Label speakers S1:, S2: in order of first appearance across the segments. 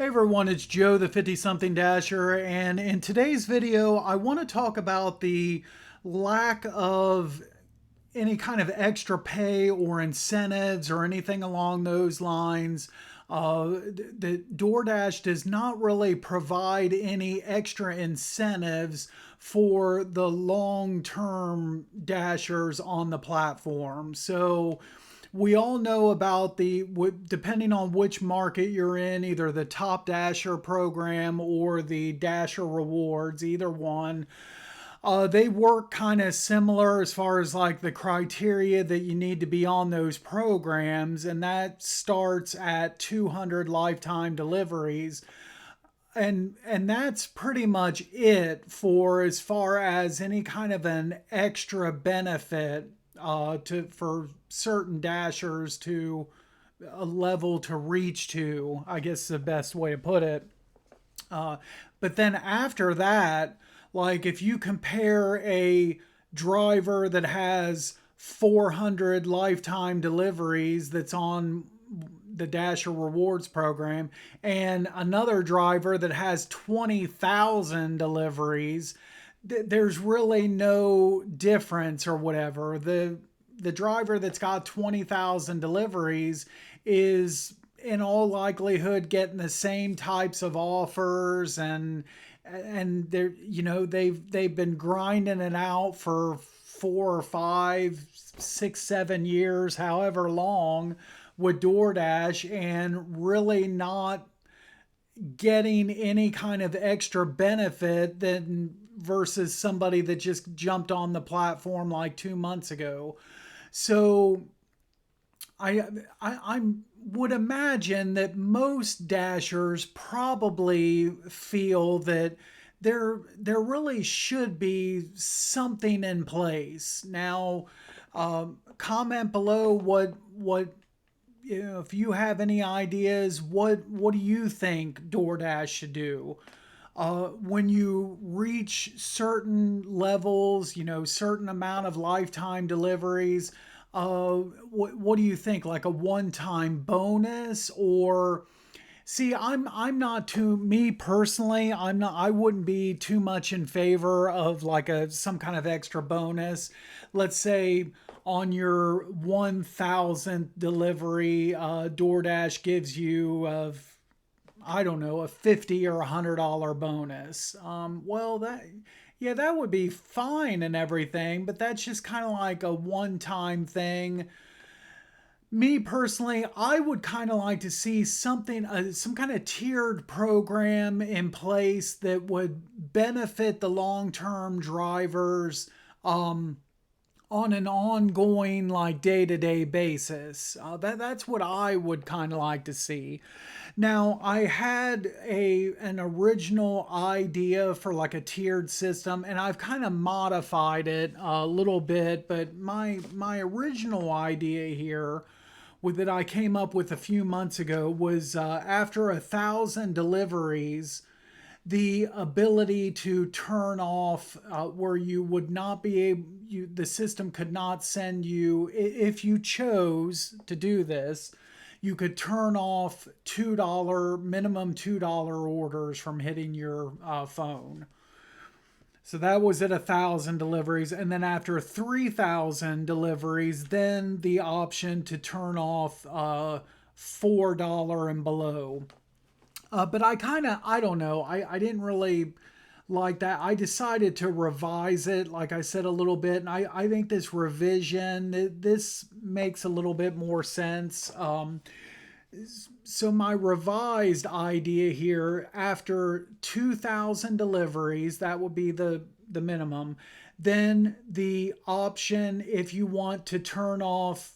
S1: Hey everyone, it's Joe, the 50-something Dasher, and in today's video, I want to talk about the lack of any kind of extra pay or incentives or anything along those lines. The DoorDash does not really provide any extra incentives for the long-term dashers on the platform. So we all know about depending on which market you're in, either the Top Dasher program or the Dasher Rewards, either one. They work kind of similar as far as like the criteria that you need to be on those programs, and that starts at 200 lifetime deliveries. And that's pretty much it for as far as any kind of an extra benefit to for certain dashers to a level to reach to, I guess the best way to put it. Uh, but then after that, like if you compare a driver that has 400 lifetime deliveries that's on the Dasher Rewards program and another driver that has 20,000 deliveries, there's really no difference or whatever. The driver that's got 20,000 deliveries is in all likelihood getting the same types of offers, and they're, they've been grinding it out for 4 or 5, 6, 7 years, however long, with DoorDash, and really not getting any kind of extra benefit than versus somebody that just jumped on the platform like 2 months ago. So I would imagine that most dashers probably feel that there really should be something in place. Now, comment below what if you have any ideas. What do you think DoorDash should do? When you reach certain levels, certain amount of lifetime deliveries, what do you think? Like a one-time bonus, or see, I'm not too me personally. I wouldn't be too much in favor of like a some kind of extra bonus. Let's say on your 1,000th delivery, DoorDash gives you I don't know, a 50 or $100 bonus. Well, yeah, that would be fine and everything, but that's just kind of like a one-time thing. Me personally, I would kind of like to see something, some kind of tiered program in place that would benefit the long-term drivers. On an ongoing, like, day-to-day basis. That's what I would kind of like to see. Now, I had an original idea for like a tiered system, and I've kind of modified it a little bit, but my original idea here that I came up with a few months ago was, after 1,000 deliveries, the ability to turn off, where you would not be able, the system could not send you, if you chose to do this, you could turn off minimum $2 orders from hitting your phone. So that was at 1,000 deliveries, and then after 3,000 deliveries, then the option to turn off $4 and below. But I don't know. I didn't really like that. I decided to revise it, like I said, a little bit. And I think this revision, this makes a little bit more sense. So my revised idea here, after 2,000 deliveries, that would be the minimum. Then the option, if you want to turn off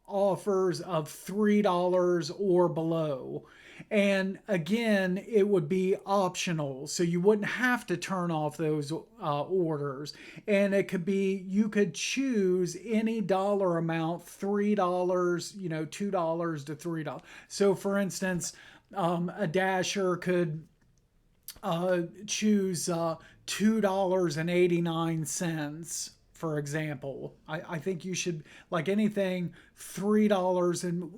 S1: offers of $3 or below. And again, it would be optional. So you wouldn't have to turn off those orders. And it could be, you could choose any dollar amount, $3, $2 to $3. So for instance, a dasher could choose $2.89, for example. I think you should, like anything, $3 and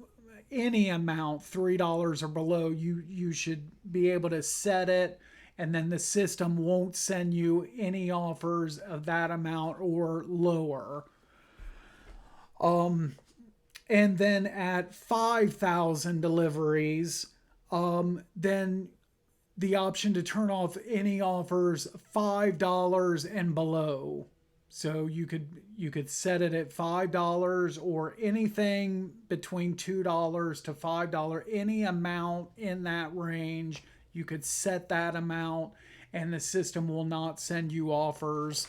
S1: any amount $3 or below, you should be able to set it, and then the system won't send you any offers of that amount or lower. And then at 5,000 deliveries, then the option to turn off any offers $5 and below. So you could set it at $5 or anything between $2 to $5, any amount in that range. You could set that amount, and the system will not send you offers,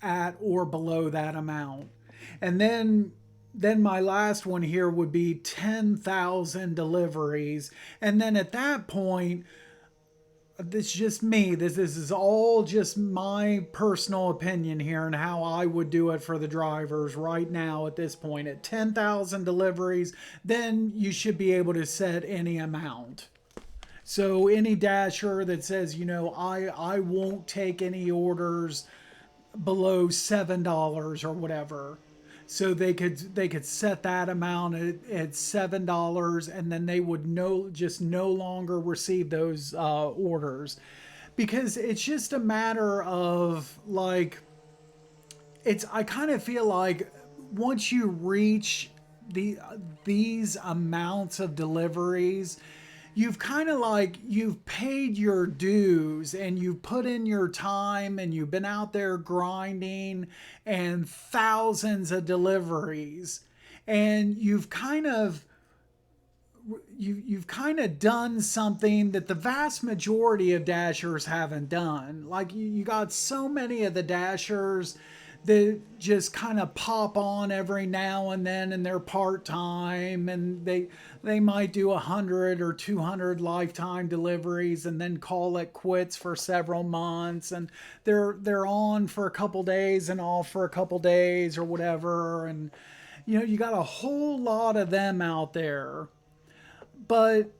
S1: at or below that amount. And then my last one here would be 10,000 deliveries. And then at that point, this is just me. This is all just my personal opinion here and how I would do it for the drivers right now at this point. At 10,000 deliveries, then you should be able to set any amount. So any dasher that says, I won't take any orders below $7 or whatever. So they could set that amount at $7, and then they would no longer receive those orders, because it's just a matter of like, I kind of feel like once you reach these amounts of deliveries, you've kind of like, you've paid your dues and you've put in your time and you've been out there grinding and thousands of deliveries, and you've kind of done something that the vast majority of dashers haven't done. Like you got so many of the dashers that just kind of pop on every now and then, and they're part-time, and they might do 100 or 200 lifetime deliveries and then call it quits for several months, and they're on for a couple days and off for a couple days or whatever. And you got a whole lot of them out there. But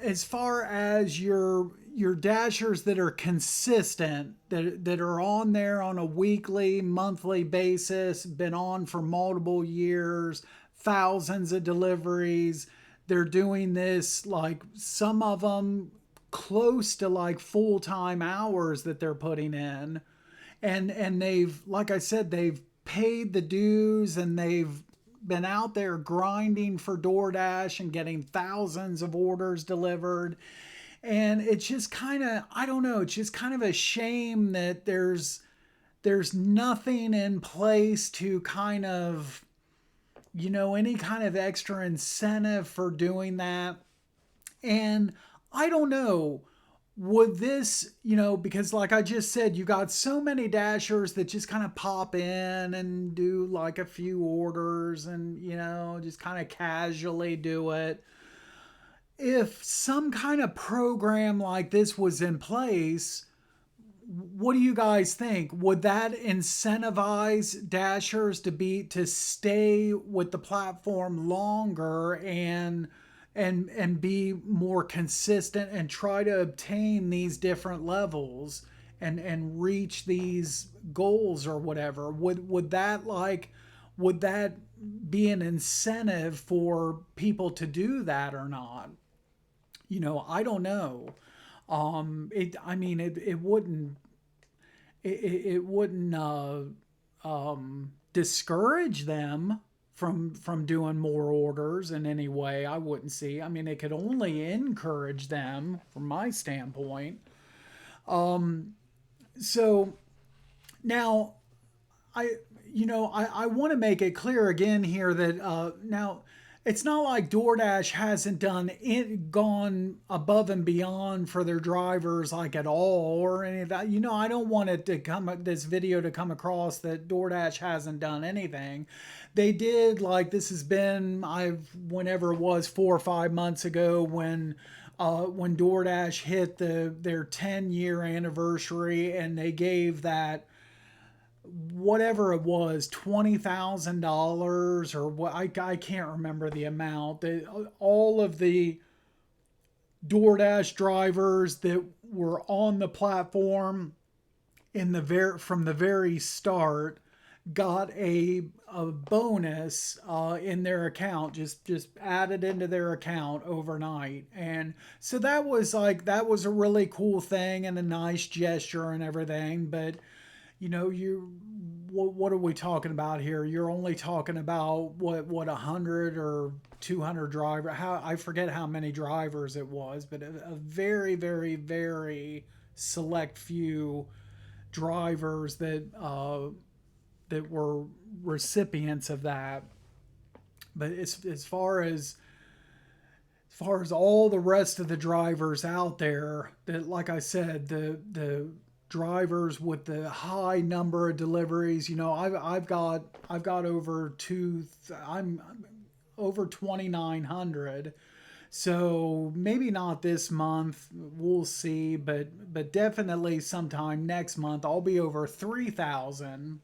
S1: as far as your dashers that are consistent, that are on there on a weekly, monthly basis, been on for multiple years, thousands of deliveries, they're doing this, like some of them close to like full-time hours that they're putting in. And they've, like I said, they've paid the dues, and they've been out there grinding for DoorDash and getting thousands of orders delivered. And it's just kind of, I don't know, it's just kind of a shame that there's nothing in place to kind of, any kind of extra incentive for doing that. And I don't know, would this, because like I just said, you got so many dashers that just kind of pop in and do like a few orders and, just kind of casually do it. If some kind of program like this was in place, what do you guys think? Would that incentivize dashers to stay with the platform longer and be more consistent and try to obtain these different levels and reach these goals or whatever? Would that be an incentive for people to do that or not? I don't know. It wouldn't, discourage them from doing more orders in any way. I wouldn't see. I mean, it could only encourage them from my standpoint. So now I want to make it clear again here that now it's not like DoorDash hasn't gone above and beyond for their drivers like at all or any of that. I don't want this video to come across that DoorDash hasn't done anything. They did, like, this has been, whenever it was 4 or 5 months ago, when DoorDash hit their 10-year anniversary, and they gave that, whatever it was, $20,000 or what, I can't remember the amount, that all of the DoorDash drivers that were on the platform from the very start got a bonus in their account, just added into their account overnight. And so that was like, that was a really cool thing and a nice gesture and everything. But you what are we talking about here? You're only talking about what 100 or 200 driver, how, I forget how many drivers it was, but a very very select few drivers that were recipients of that. But as far as all the rest of the drivers out there, that, like I said, the drivers with the high number of deliveries, I've got over I'm over 2,900. So maybe not this month, we'll see, but definitely sometime next month I'll be over 3,000.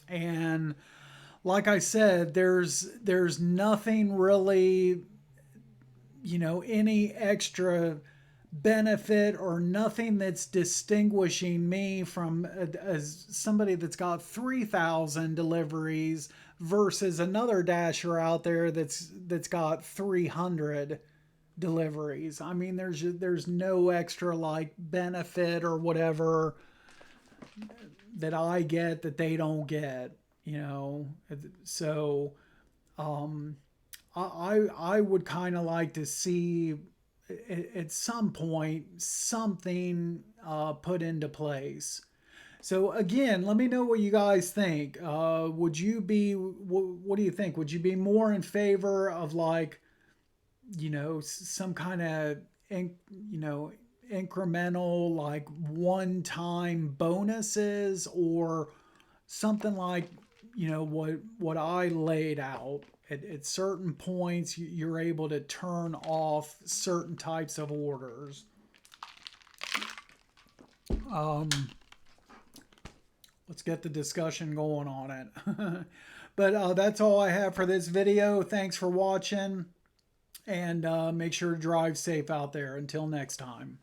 S1: And like I said, there's nothing really, any extra benefit or nothing that's distinguishing me from as somebody that's got 3,000 deliveries versus another dasher out there that's got 300 deliveries. I mean, there's no extra like benefit or whatever that I get that they don't get, So um, I would kind of like to see at some point something put into place. So again, let me know what you guys think. Would you be? What do you think? Would you be more in favor of like, some kind of, you know, incremental like one-time bonuses, or something like, what I laid out? At certain points, you're able to turn off certain types of orders. Um, let's get the discussion going on it. But that's all I have for this video. Thanks for watching, and make sure to drive safe out there. Until next time.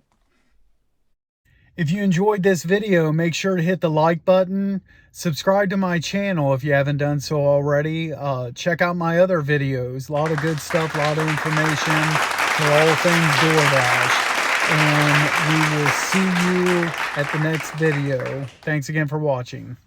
S1: If you enjoyed this video, make sure to hit the like button. Subscribe to my channel if you haven't done so already. Check out my other videos. A lot of good stuff, a lot of information for all things DoorDash. And we will see you at the next video. Thanks again for watching.